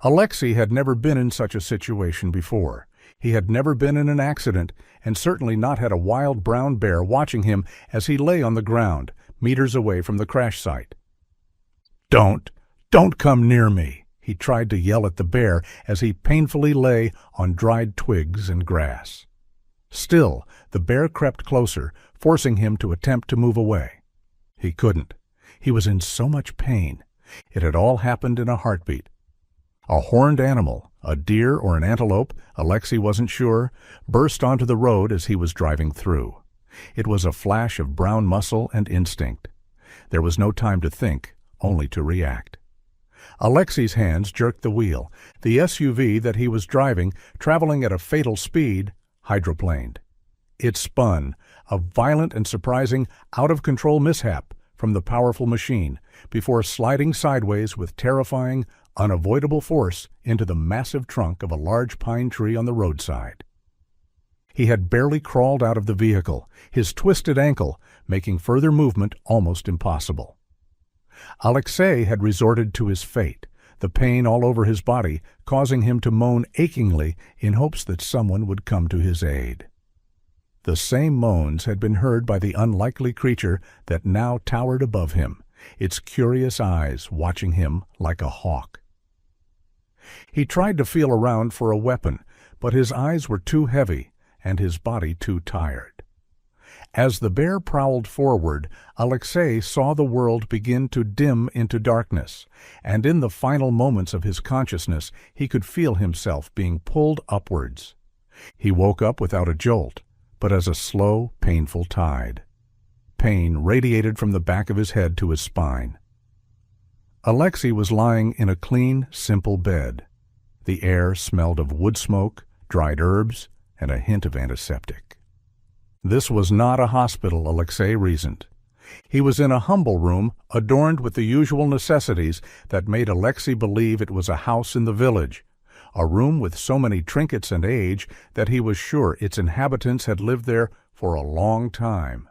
Alexei had never been in such a situation before. He had never been in an accident, and certainly not had a wild brown bear watching him as he lay on the ground, meters away from the crash site. Don't come near me," he tried to yell at the bear as he painfully lay on dried twigs and grass. Still, the bear crept closer, forcing him to attempt to move away. He couldn't. He was in so much pain. It had all happened in a heartbeat. A horned animal, a deer or an antelope, Alexei wasn't sure, burst onto the road as he was driving through. It was a flash of brown muscle and instinct. There was no time to think, only to react. Alexei's hands jerked the wheel. The SUV that he was driving, traveling at a fatal speed, hydroplaned. It spun, a violent and surprising, out-of-control mishap from the powerful machine, before sliding sideways with terrifying, unavoidable force into the massive trunk of a large pine tree on the roadside. He had barely crawled out of the vehicle, his twisted ankle making further movement almost impossible. Alexei had resorted to his fate, the pain all over his body causing him to moan achingly in hopes that someone would come to his aid. The same moans had been heard by the unlikely creature that now towered above him, its curious eyes watching him like a hawk. He tried to feel around for a weapon, but his eyes were too heavy and his body too tired. As the bear prowled forward, Alexei saw the world begin to dim into darkness, and in the final moments of his consciousness he could feel himself being pulled upwards. He woke up without a jolt, but as a slow, painful tide. Pain radiated from the back of his head to his spine. Alexei was lying in a clean, simple bed. The air smelled of wood smoke, dried herbs, and a hint of antiseptic. This was not a hospital, Alexei reasoned. He was in a humble room adorned with the usual necessities that made Alexei believe it was a house in the village, a room with so many trinkets and age that he was sure its inhabitants had lived there for a long time.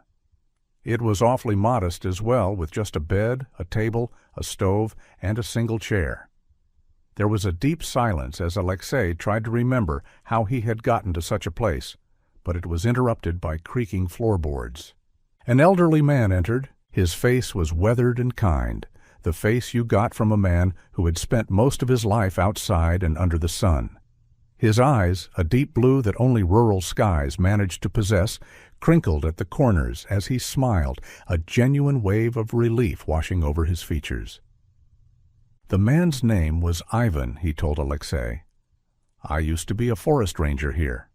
It was awfully modest as well, with just a bed, a table, a stove, and a single chair. There was a deep silence as Alexei tried to remember how he had gotten to such a place, but it was interrupted by creaking floorboards. An elderly man entered. His face was weathered and kind, the face you got from a man who had spent most of his life outside and under the sun. His eyes, a deep blue that only rural skies managed to possess, crinkled at the corners as he smiled, a genuine wave of relief washing over his features. The man's name was Ivan, he told Alexei. I used to be a forest ranger here.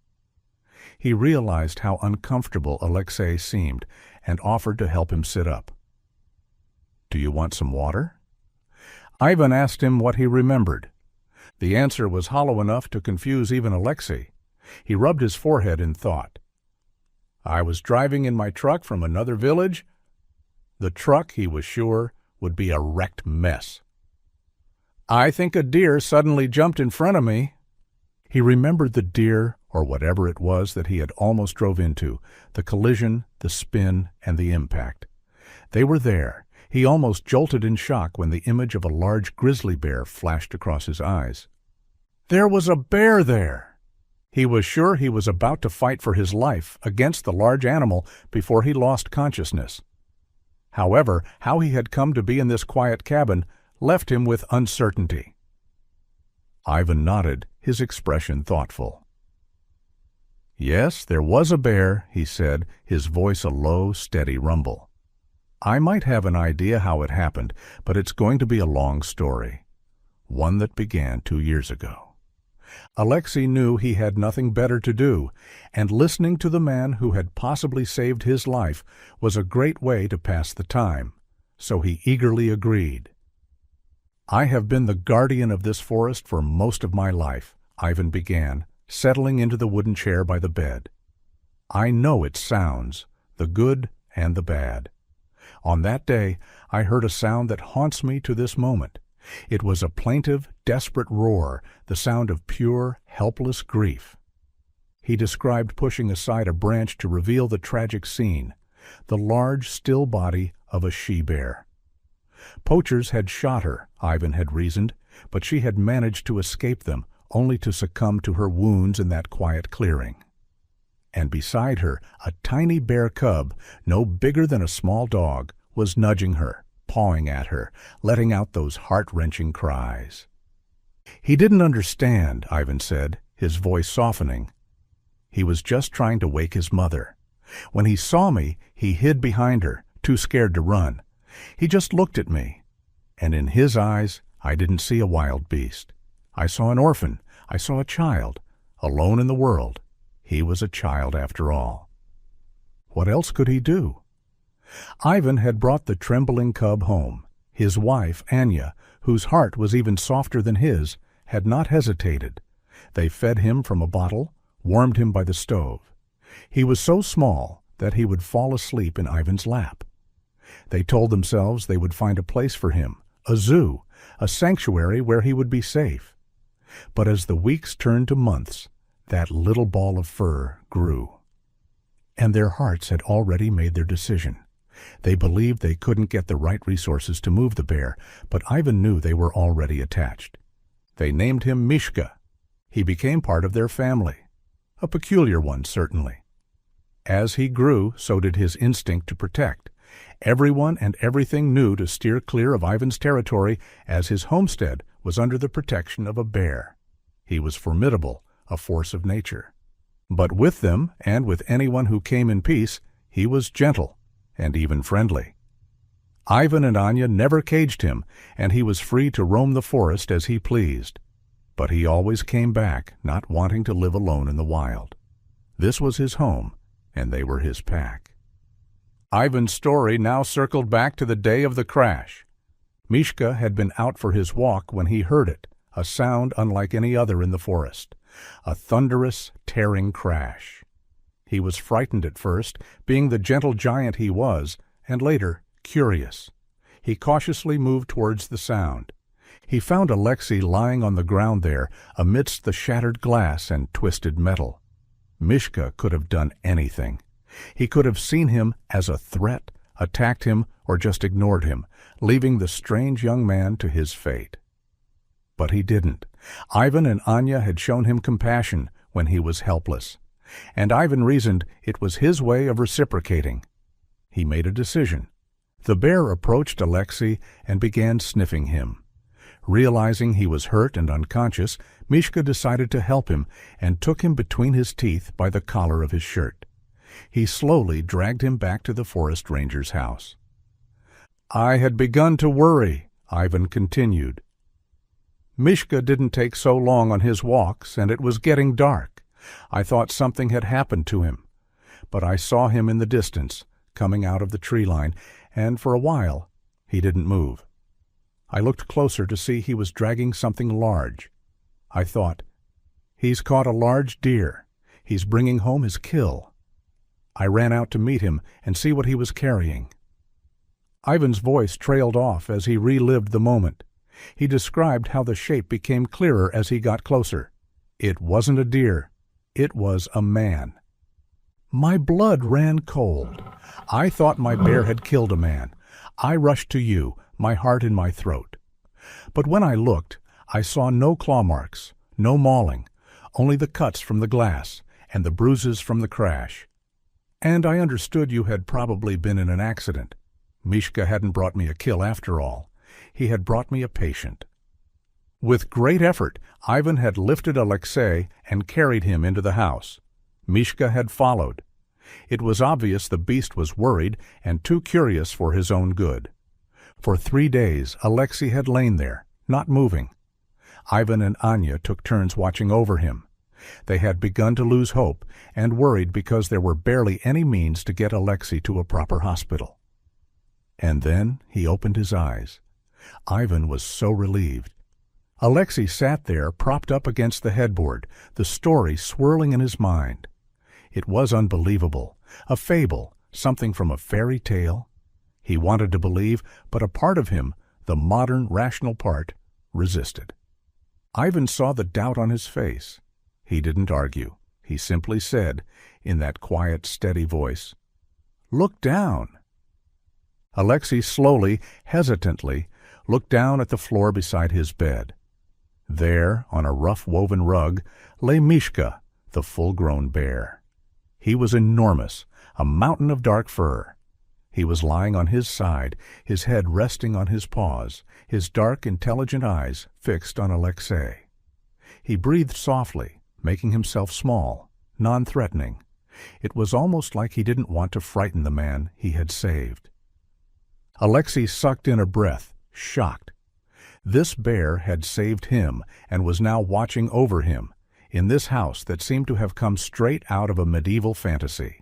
He realized how uncomfortable Alexei seemed and offered to help him sit up. Do you want some water? Ivan asked him what he remembered. The answer was hollow enough to confuse even Alexei. He rubbed his forehead in thought. I was driving in my truck from another village. The truck, he was sure, would be a wrecked mess. I think a deer suddenly jumped in front of me. He remembered the deer, or whatever it was that he had almost drove into, the collision, the spin, and the impact. They were there. He almost jolted in shock when the image of a large grizzly bear flashed across his eyes. There was a bear there! He was sure he was about to fight for his life against the large animal before he lost consciousness. However, how he had come to be in this quiet cabin left him with uncertainty. Ivan nodded, his expression thoughtful. Yes, there was a bear, he said, his voice a low, steady rumble. I might have an idea how it happened, but it's going to be a long story, one that began 2 years ago. Alexei knew he had nothing better to do, and listening to the man who had possibly saved his life was a great way to pass the time, so he eagerly agreed. I have been the guardian of this forest for most of my life, Ivan began, settling into the wooden chair by the bed. I know its sounds, the good and the bad. On that day, I heard a sound that haunts me to this moment. It was a plaintive, desperate roar, the sound of pure, helpless grief. He described pushing aside a branch to reveal the tragic scene, the large, still body of a she-bear. Poachers had shot her, Ivan had reasoned, but she had managed to escape them, only to succumb to her wounds in that quiet clearing. And beside her, a tiny bear cub, no bigger than a small dog, was nudging her, pawing at her, letting out those heart-wrenching cries. "He didn't understand," Ivan said, his voice softening. "He was just trying to wake his mother. When he saw me, he hid behind her, too scared to run. He just looked at me. And in his eyes, I didn't see a wild beast. I saw an orphan. I saw a child, alone in the world. He was a child after all." What else could he do? Ivan had brought the trembling cub home. His wife, Anya, whose heart was even softer than his, had not hesitated. They fed him from a bottle, warmed him by the stove. He was so small that he would fall asleep in Ivan's lap. They told themselves they would find a place for him, a zoo, a sanctuary where he would be safe. But as the weeks turned to months, that little ball of fur grew. And their hearts had already made their decision. They believed they couldn't get the right resources to move the bear, but Ivan knew they were already attached. They named him Mishka. He became part of their family. A peculiar one, certainly. As he grew, so did his instinct to protect. Everyone and everything knew to steer clear of Ivan's territory, as his homestead was under the protection of a bear. He was formidable, a force of nature. But with them, and with anyone who came in peace, he was gentle and even friendly. Ivan and Anya never caged him, and he was free to roam the forest as he pleased. But he always came back, not wanting to live alone in the wild. This was his home, and they were his pack. Ivan's story now circled back to the day of the crash. Mishka had been out for his walk when he heard it, a sound unlike any other in the forest, a thunderous, tearing crash. He was frightened at first, being the gentle giant he was, and later, curious. He cautiously moved towards the sound. He found Alexei lying on the ground there, amidst the shattered glass and twisted metal. Mishka could have done anything. He could have seen him as a threat, attacked him, or just ignored him, leaving the strange young man to his fate. But he didn't. Ivan and Anya had shown him compassion when he was helpless, and Ivan reasoned it was his way of reciprocating. He made a decision. The bear approached Alexei and began sniffing him. Realizing he was hurt and unconscious, Mishka decided to help him and took him between his teeth by the collar of his shirt. He slowly dragged him back to the forest ranger's house. "I had begun to worry," Ivan continued. "Mishka didn't take so long on his walks, and it was getting dark. I thought something had happened to him. But I saw him in the distance, coming out of the tree line, and for a while he didn't move. I looked closer to see he was dragging something large. I thought, he's caught a large deer. He's bringing home his kill. I ran out to meet him and see what he was carrying." Ivan's voice trailed off as he relived the moment. He described how the shape became clearer as he got closer. It wasn't a deer. It was a man. My blood ran cold. I thought my bear had killed a man. I rushed to you, my heart in my throat. But when I looked, I saw no claw marks, no mauling, only the cuts from the glass and the bruises from the crash. And I understood you had probably been in an accident. Mishka hadn't brought me a kill after all. He had brought me a patient. With great effort, Ivan had lifted Alexei and carried him into the house. Mishka had followed. It was obvious the beast was worried and too curious for his own good. For 3 days, Alexei had lain there, not moving. Ivan and Anya took turns watching over him. They had begun to lose hope and worried because there were barely any means to get Alexei to a proper hospital. And then he opened his eyes. Ivan was so relieved. Alexei sat there, propped up against the headboard, the story swirling in his mind. It was unbelievable, a fable, something from a fairy tale. He wanted to believe, but a part of him, the modern, rational part, resisted. Ivan saw the doubt on his face. He didn't argue. He simply said, in that quiet, steady voice, "Look down." Alexei slowly, hesitantly, looked down at the floor beside his bed. There, on a rough-woven rug, lay Mishka, the full-grown bear. He was enormous, a mountain of dark fur. He was lying on his side, his head resting on his paws, his dark, intelligent eyes fixed on Alexei. He breathed softly, making himself small, non-threatening. It was almost like he didn't want to frighten the man he had saved. Alexei sucked in a breath, shocked. This bear had saved him and was now watching over him, in this house that seemed to have come straight out of a medieval fantasy.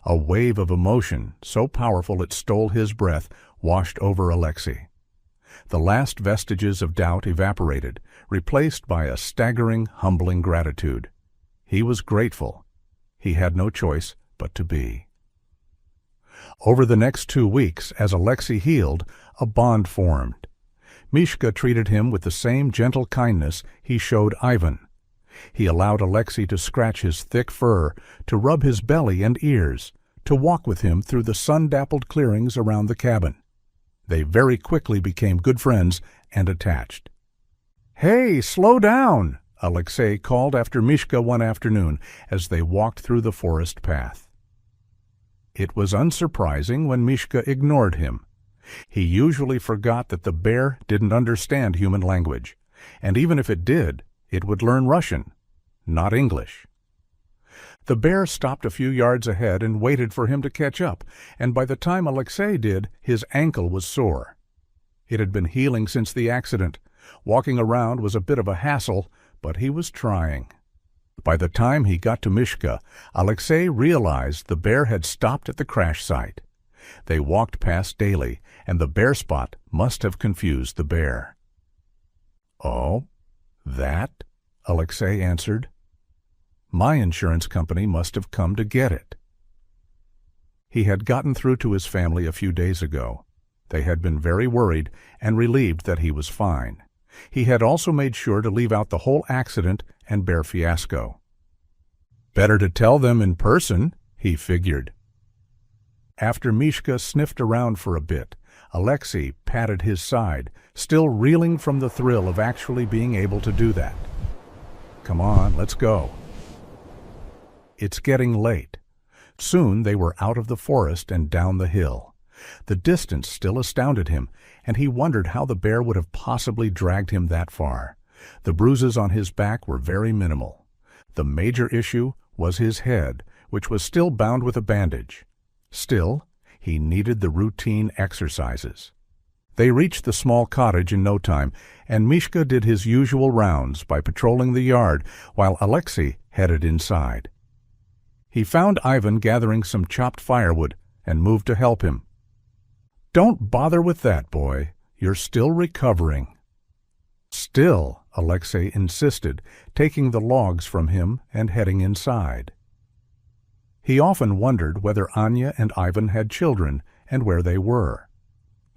A wave of emotion, so powerful it stole his breath, washed over Alexei. The last vestiges of doubt evaporated, replaced by a staggering, humbling gratitude. He was grateful. He had no choice but to be. Over the next 2 weeks, as Alexei healed, a bond formed. Mishka treated him with the same gentle kindness he showed Ivan. He allowed Alexei to scratch his thick fur, to rub his belly and ears, to walk with him through the sun-dappled clearings around the cabin. They very quickly became good friends and attached. "Hey, slow down!" Alexei called after Mishka one afternoon as they walked through the forest path. It was unsurprising when Mishka ignored him. He usually forgot that the bear didn't understand human language, and even if it did, it would learn Russian, not English. The bear stopped a few yards ahead and waited for him to catch up, and by the time Alexei did, his ankle was sore. It had been healing since the accident. Walking around was a bit of a hassle, but he was trying. By the time he got to Mishka, Alexei realized the bear had stopped at the crash site. They walked past daily, and the bare spot must have confused the bear. "Oh, that?" Alexei answered. "My insurance company must have come to get it." He had gotten through to his family a few days ago. They had been very worried and relieved that he was fine. He had also made sure to leave out the whole accident and bear fiasco. Better to tell them in person, he figured. After Mishka sniffed around for a bit, Alexei patted his side, still reeling from the thrill of actually being able to do that. "Come on, let's go." It's getting late. Soon they were out of the forest and down the hill. The distance still astounded him, and he wondered how the bear would have possibly dragged him that far. The bruises on his back were very minimal. The major issue was his head, which was still bound with a bandage. Still, he needed the routine exercises. They reached the small cottage in no time, and Mishka did his usual rounds by patrolling the yard while Alexei headed inside. He found Ivan gathering some chopped firewood and moved to help him. "Don't bother with that, boy. You're still recovering." "Still," Alexei insisted, taking the logs from him and heading inside. He often wondered whether Anya and Ivan had children and where they were.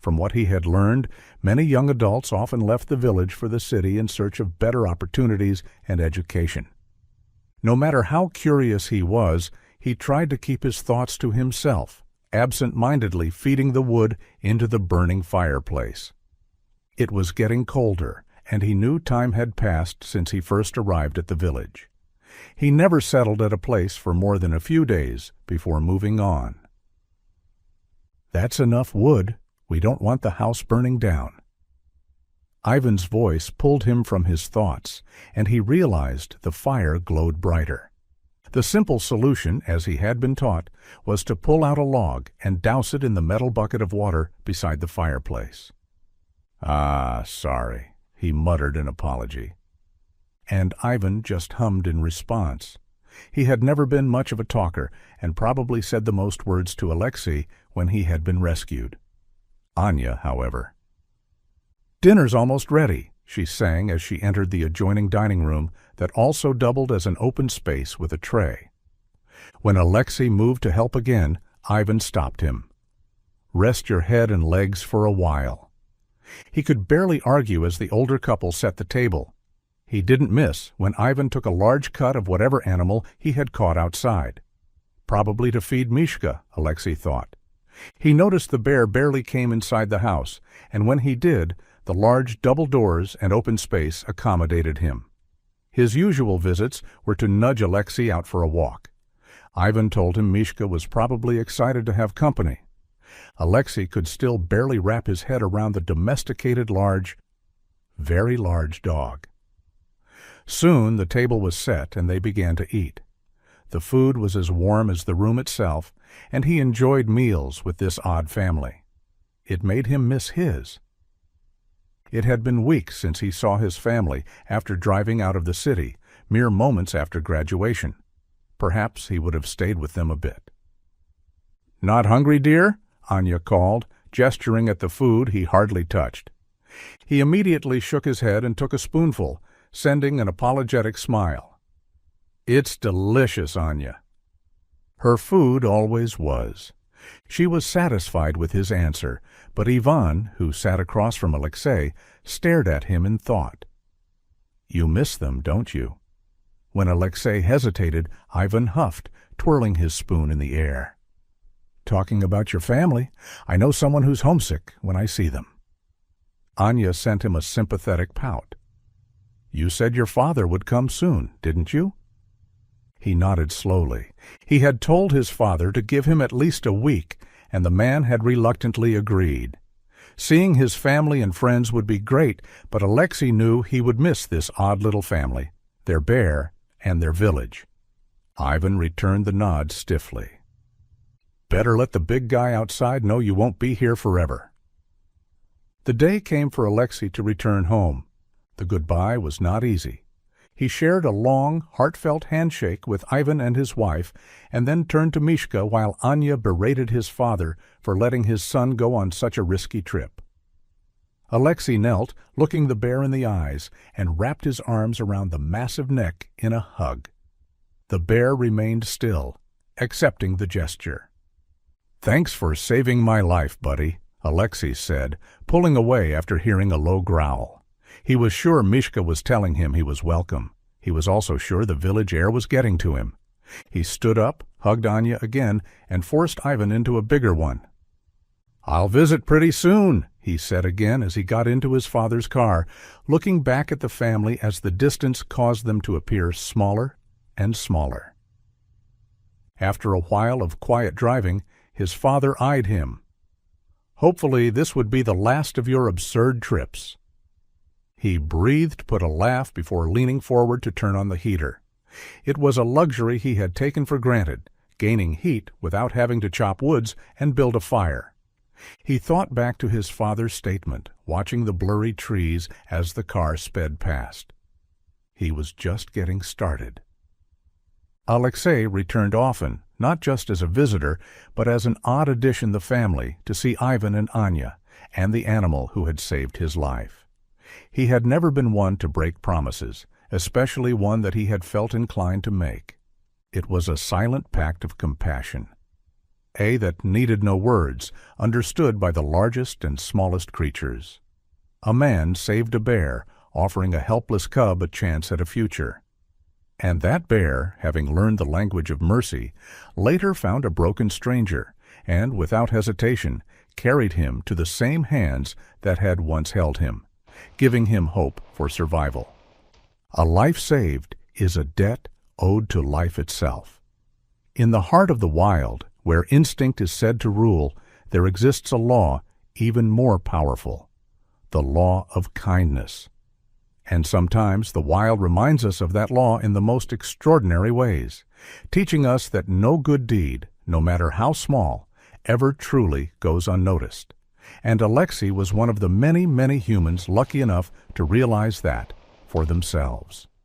From what he had learned, many young adults often left the village for the city in search of better opportunities and education. No matter how curious he was, he tried to keep his thoughts to himself, absent-mindedly feeding the wood into the burning fireplace. It was getting colder, and he knew time had passed since he first arrived at the village. He never settled at a place for more than a few days before moving on. "That's enough wood. We don't want the house burning down." Ivan's voice pulled him from his thoughts, and he realized the fire glowed brighter. The simple solution, as he had been taught, was to pull out a log and douse it in the metal bucket of water beside the fireplace. "Ah, sorry," he muttered an apology. And Ivan just hummed in response. He had never been much of a talker, and probably said the most words to Alexei when he had been rescued. Anya, however. "Dinner's almost ready," she sang as she entered the adjoining dining room that also doubled as an open space with a tray. When Alexei moved to help again, Ivan stopped him. "Rest your head and legs for a while." He could barely argue as the older couple set the table. He didn't miss when Ivan took a large cut of whatever animal he had caught outside. Probably to feed Mishka, Alexei thought. He noticed the bear barely came inside the house, and when he did, The large double doors and open space accommodated him. His usual visits were to nudge Alexei out for a walk. Ivan told him Mishka was probably excited to have company. Alexei could still barely wrap his head around the domesticated very large dog. Soon the table was set and they began to eat. The food was as warm as the room itself, and he enjoyed meals with this odd family. It made him miss his. It had been weeks since he saw his family after driving out of the city, mere moments after graduation. Perhaps he would have stayed with them a bit. "Not hungry, dear?" Anya called, gesturing at the food he hardly touched. He immediately shook his head and took a spoonful, sending an apologetic smile. "It's delicious, Anya." Her food always was. She was satisfied with his answer, but Ivan, who sat across from Alexei, stared at him in thought. "You miss them, don't you?" When Alexei hesitated, Ivan huffed, twirling his spoon in the air. "Talking about your family, I know someone who's homesick when I see them." Anya sent him a sympathetic pout. "You said your father would come soon, didn't you?" He nodded slowly. He had told his father to give him at least a week, and the man had reluctantly agreed. Seeing his family and friends would be great, but Alexei knew he would miss this odd little family, their bear, and their village. Ivan returned the nod stiffly. "Better let the big guy outside know you won't be here forever." The day came for Alexei to return home. The goodbye was not easy. He shared a long, heartfelt handshake with Ivan and his wife, and then turned to Mishka while Anya berated his father for letting his son go on such a risky trip. Alexei knelt, looking the bear in the eyes, and wrapped his arms around the massive neck in a hug. The bear remained still, accepting the gesture. "Thanks for saving my life, buddy," Alexei said, pulling away after hearing a low growl. He was sure Mishka was telling him he was welcome. He was also sure the village air was getting to him. He stood up, hugged Anya again, and forced Ivan into a bigger one. "I'll visit pretty soon," he said again as he got into his father's car, looking back at the family as the distance caused them to appear smaller and smaller. After a while of quiet driving, his father eyed him. "Hopefully this would be the last of your absurd trips." He breathed, put a laugh before leaning forward to turn on the heater. It was a luxury he had taken for granted, gaining heat without having to chop woods and build a fire. He thought back to his father's statement, watching the blurry trees as the car sped past. He was just getting started. Alexei returned often, not just as a visitor, but as an odd addition to the family to see Ivan and Anya, and the animal who had saved his life. He had never been one to break promises, especially one that he had felt inclined to make. It was a silent pact of compassion, that needed no words, understood by the largest and smallest creatures. A man saved a bear, offering a helpless cub a chance at a future. And that bear, having learned the language of mercy, later found a broken stranger, and, without hesitation, carried him to the same hands that had once held him, giving him hope for survival. A life saved is a debt owed to life itself. In the heart of the wild, where instinct is said to rule, there exists a law even more powerful, the law of kindness. And sometimes the wild reminds us of that law in the most extraordinary ways, teaching us that no good deed, no matter how small, ever truly goes unnoticed. And Alexei was one of the many, many humans lucky enough to realize that for themselves.